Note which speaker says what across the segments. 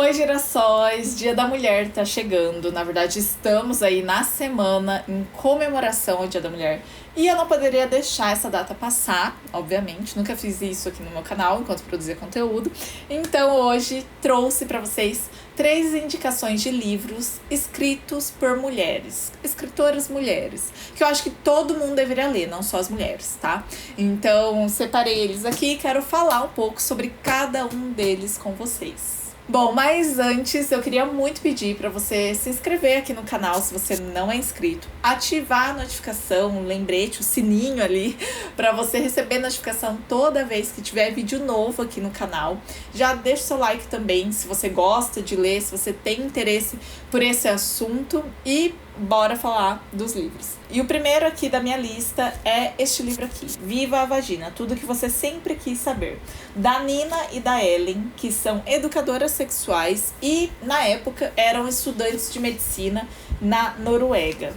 Speaker 1: Oi, girassóis! Dia da Mulher tá chegando. Na verdade, estamos aí na semana em comemoração ao Dia da Mulher. E eu não poderia deixar essa data passar, obviamente. Nunca fiz isso aqui no meu canal enquanto produzia conteúdo. Então, hoje trouxe pra vocês 3 indicações de livros escritos por mulheres, escritoras mulheres, que eu acho que todo mundo deveria ler, não só as mulheres, tá? Então, separei eles aqui e quero falar um pouco sobre cada um deles com vocês. Bom, mas antes eu queria muito pedir para você se inscrever aqui no canal se você não é inscrito, ativar a notificação, o lembrete, o sininho ali, para você receber notificação toda vez que tiver vídeo novo aqui no canal. Já deixa o seu like também se você gosta de ler, se você tem interesse por esse assunto e bora falar dos livros. E o primeiro aqui da minha lista é este livro aqui, Viva a Vagina, tudo que você sempre quis saber, da Nina e da Ellen, que são educadoras sexuais e, na época, eram estudantes de medicina na Noruega.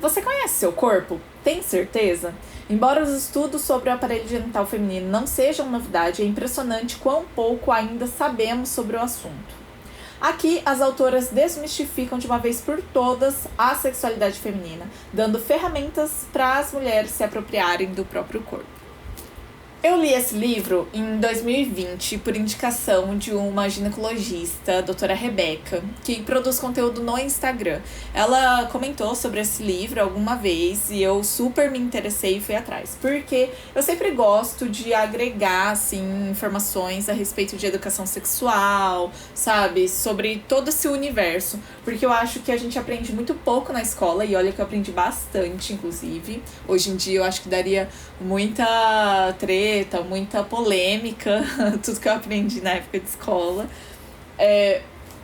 Speaker 1: Você conhece seu corpo? Tem certeza? Embora os estudos sobre o aparelho genital feminino não sejam novidade, é impressionante quão pouco ainda sabemos sobre o assunto. Aqui, as autoras desmistificam de uma vez por todas a sexualidade feminina, dando ferramentas para as mulheres se apropriarem do próprio corpo. Eu li esse livro em 2020 por indicação de uma ginecologista, a doutora Rebeca, que produz conteúdo no Instagram. Ela comentou sobre esse livro alguma vez e eu super me interessei e fui atrás. Porque eu sempre gosto de agregar, assim, informações a respeito de educação sexual, sabe? Sobre todo esse universo. Porque eu acho que a gente aprende muito pouco na escola e olha que eu aprendi bastante, inclusive. Hoje em dia eu acho que daria muita treta, muita polêmica, tudo que eu aprendi na época de escola.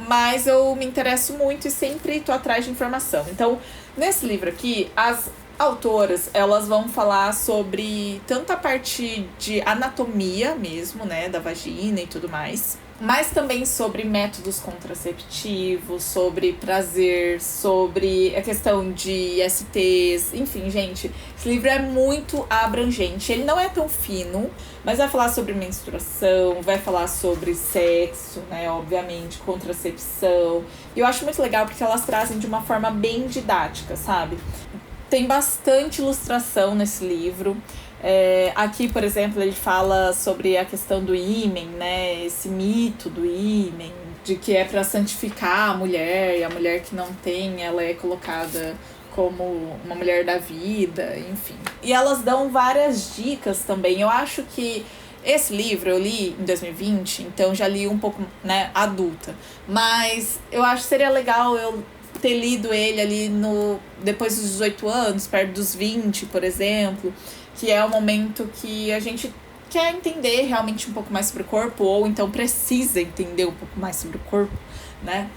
Speaker 1: Mas eu me interesso muito e sempre tô atrás de informação. Então, nesse livro aqui, as autoras, elas vão falar sobre tanto a parte de anatomia mesmo, né, da vagina e tudo mais, mas também sobre métodos contraceptivos, sobre prazer, sobre a questão de STs, enfim, gente, esse livro é muito abrangente, ele não é tão fino, mas vai falar sobre menstruação, vai falar sobre sexo, né, obviamente, contracepção, e eu acho muito legal porque elas trazem de uma forma bem didática, sabe? Tem bastante ilustração nesse livro. Aqui, por exemplo, ele fala sobre a questão do ímen, né? Esse mito do ímen, de que é para santificar a mulher, e a mulher que não tem, ela é colocada como uma mulher da vida, enfim. E elas dão várias dicas também. Eu acho que esse livro eu li em 2020, então já li um pouco, né, adulta. Mas eu acho que seria legal eu ter lido ele ali depois dos 18 anos, perto dos 20, por exemplo, que é o momento que a gente quer entender realmente um pouco mais sobre o corpo, ou então precisa entender um pouco mais sobre o corpo, né?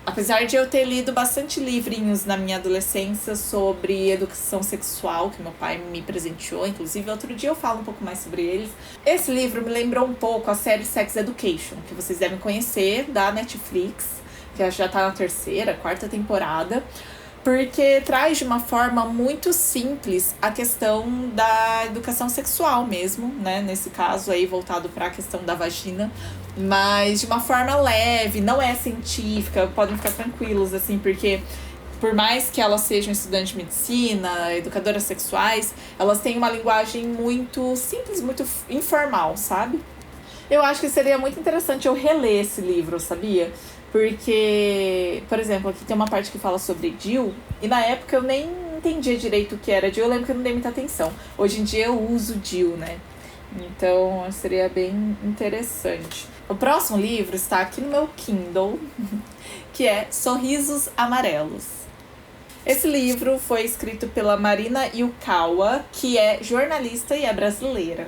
Speaker 1: Apesar de eu ter lido bastante livrinhos na minha adolescência sobre educação sexual, que meu pai me presenteou, inclusive outro dia eu falo um pouco mais sobre eles. Esse livro me lembrou um pouco a série Sex Education, que vocês devem conhecer, da Netflix, que já tá na 3ª, 4ª temporada, porque traz de uma forma muito simples a questão da educação sexual mesmo, né? Nesse caso aí voltado para a questão da vagina, mas de uma forma leve, não é científica, podem ficar tranquilos, assim, porque por mais que elas sejam estudantes de medicina, educadoras sexuais, elas têm uma linguagem muito simples, muito informal, sabe? Eu acho que seria muito interessante eu reler esse livro, sabia? Porque, por exemplo, aqui tem uma parte que fala sobre DIU, e na época eu nem entendia direito o que era DIU, eu lembro que eu não dei muita atenção. Hoje em dia eu uso DIU, né? Então seria bem interessante. O próximo livro está aqui no meu Kindle, que é Sorrisos Amarelos. Esse livro foi escrito pela Marina Yukawa, que é jornalista e é brasileira.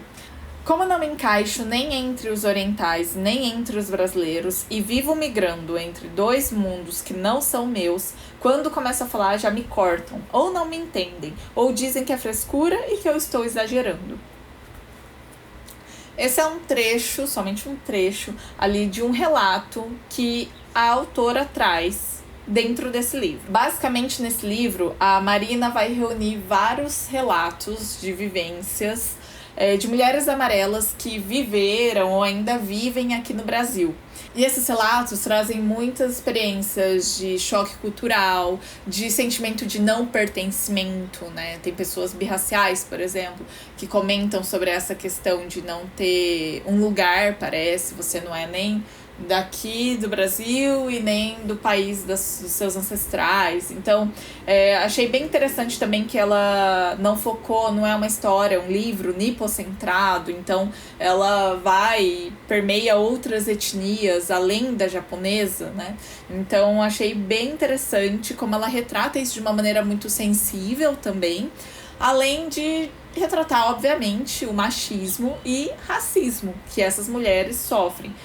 Speaker 1: Como eu não me encaixo nem entre os orientais, nem entre os brasileiros, e vivo migrando entre 2 mundos que não são meus, quando começo a falar já me cortam, ou não me entendem, ou dizem que é frescura e que eu estou exagerando. Esse é um trecho, somente um trecho, ali de um relato que a autora traz dentro desse livro. Basicamente, nesse livro, a Marina vai reunir vários relatos de vivências de mulheres amarelas que viveram ou ainda vivem aqui no Brasil. E esses relatos trazem muitas experiências de choque cultural, de sentimento de não pertencimento, né? Tem pessoas birraciais, por exemplo, que comentam sobre essa questão de não ter um lugar, parece, você não é nem daqui do Brasil e nem do país dos seus ancestrais. Então, achei bem interessante também que ela não focou, não é uma história, um livro nipocentrado, então ela vai, permeia outras etnias além da japonesa, né? Então, achei bem interessante como ela retrata isso de uma maneira muito sensível também, além de retratar, obviamente, o machismo e racismo que essas mulheres sofrem.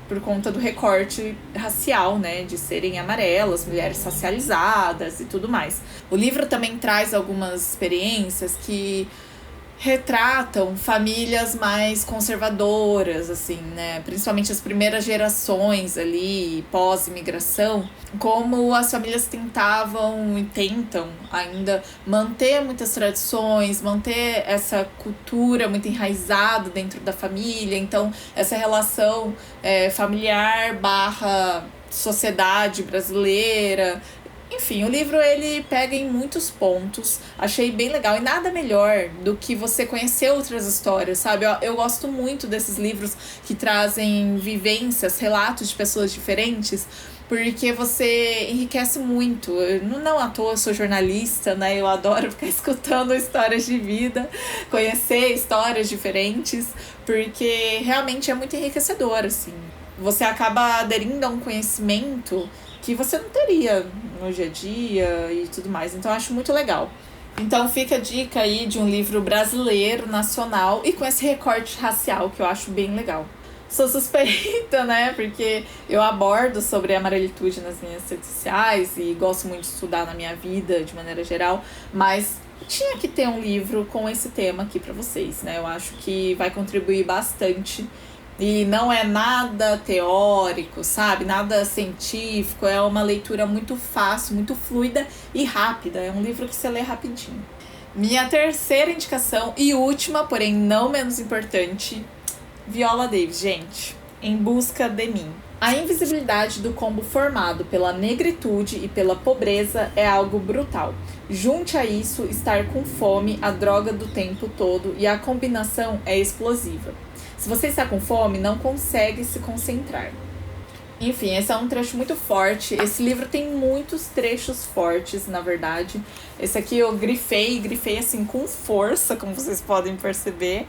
Speaker 1: Por conta do recorte racial, né, de serem amarelas, mulheres racializadas e tudo mais. O livro também traz algumas experiências que retratam famílias mais conservadoras, assim, né? Principalmente as primeiras gerações ali, pós-imigração, como as famílias tentavam e tentam ainda manter muitas tradições, manter essa cultura muito enraizada dentro da família. Então, essa relação familiar barra sociedade brasileira. Enfim, o livro ele pega em muitos pontos, achei bem legal. E nada melhor do que você conhecer outras histórias, sabe? Eu gosto muito desses livros que trazem vivências, relatos de pessoas diferentes, porque você enriquece muito. Eu não à toa sou jornalista, né? Eu adoro ficar escutando histórias de vida, conhecer histórias diferentes, porque realmente é muito enriquecedor, assim. Você acaba aderindo a um conhecimento que você não teria no dia a dia e tudo mais. Então, eu acho muito legal. Então, fica a dica aí de um livro brasileiro, nacional, e com esse recorte racial, que eu acho bem legal. Sou suspeita, né? Porque eu abordo sobre a amarelitude nas minhas redes sociais e gosto muito de estudar na minha vida, de maneira geral, mas tinha que ter um livro com esse tema aqui pra vocês, né? Eu acho que vai contribuir bastante. E não é nada teórico, sabe? Nada científico. É uma leitura muito fácil, muito fluida e rápida. É um livro que você lê rapidinho. Minha terceira indicação e última, porém não menos importante, Viola Davis, gente. Em Busca de Mim. A invisibilidade do combo formado pela negritude e pela pobreza é algo brutal. Junte a isso estar com fome, a droga do tempo todo, e a combinação é explosiva. Se você está com fome, não consegue se concentrar. Enfim, esse é um trecho muito forte. Esse livro tem muitos trechos fortes, na verdade. Esse aqui eu grifei assim com força, como vocês podem perceber,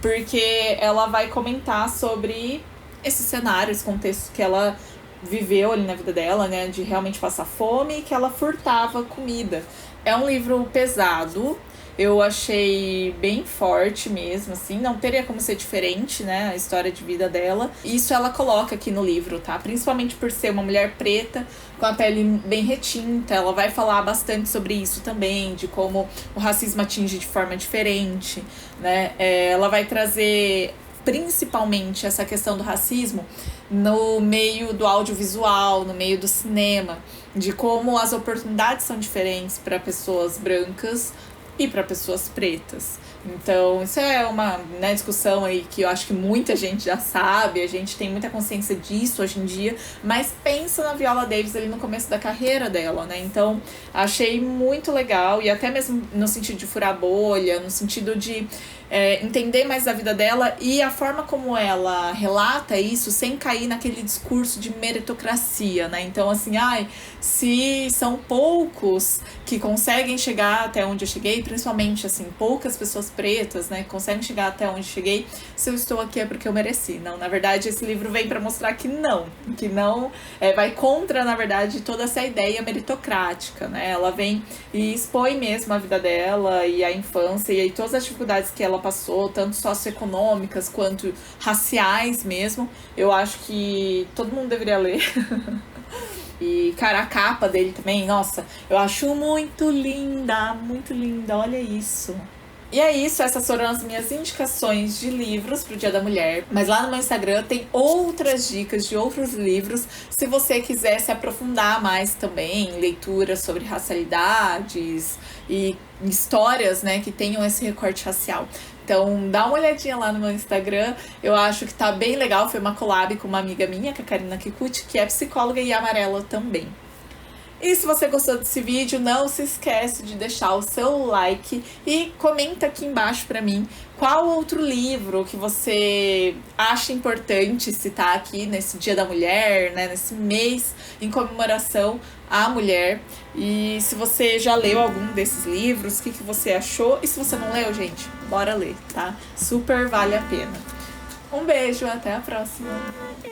Speaker 1: porque ela vai comentar sobre esse cenário, esse contexto que ela viveu ali na vida dela, né, de realmente passar fome e que ela furtava comida. É um livro pesado. Eu achei bem forte mesmo, assim, não teria como ser diferente, né, a história de vida dela. Isso ela coloca aqui no livro, tá? Principalmente por ser uma mulher preta, com a pele bem retinta, ela vai falar bastante sobre isso também, de como o racismo atinge de forma diferente, né? Ela vai trazer principalmente essa questão do racismo no meio do audiovisual, no meio do cinema, de como as oportunidades são diferentes para pessoas brancas e para pessoas pretas. Então, isso é uma, né, discussão aí que eu acho que muita gente já sabe, a gente tem muita consciência disso hoje em dia, mas pensa na Viola Davis ali no começo da carreira dela, né? Então, achei muito legal, e até mesmo no sentido de furar bolha, no sentido de entender mais da vida dela e a forma como ela relata isso sem cair naquele discurso de meritocracia, né? Então, assim, se são poucos que conseguem chegar até onde eu cheguei, principalmente, assim, poucas pessoas pretas, né, que conseguem chegar até onde cheguei, se eu estou aqui é porque eu mereci. Não, na verdade, esse livro vem para mostrar que não, vai contra, na verdade, toda essa ideia meritocrática, né? Ela vem e expõe mesmo a vida dela e a infância e aí todas as dificuldades que ela passou, tanto socioeconômicas quanto raciais mesmo. Eu acho que todo mundo deveria ler. E, cara, a capa dele também, nossa, eu acho muito linda, olha isso. E é isso, essas foram as minhas indicações de livros pro Dia da Mulher. Mas lá no meu Instagram tem outras dicas de outros livros, se você quiser se aprofundar mais também em leituras sobre racialidades e histórias, né, que tenham esse recorte racial. Então dá uma olhadinha lá no meu Instagram, eu acho que tá bem legal, foi uma collab com uma amiga minha, que é a Karina Kikuchi, que é psicóloga e amarela também. E se você gostou desse vídeo, não se esquece de deixar o seu like e comenta aqui embaixo pra mim qual outro livro que você acha importante citar aqui nesse Dia da Mulher, né, nesse mês em comemoração à mulher. E se você já leu algum desses livros, o que você achou? E se você não leu, gente, bora ler, tá? Super vale a pena. Um beijo, até a próxima!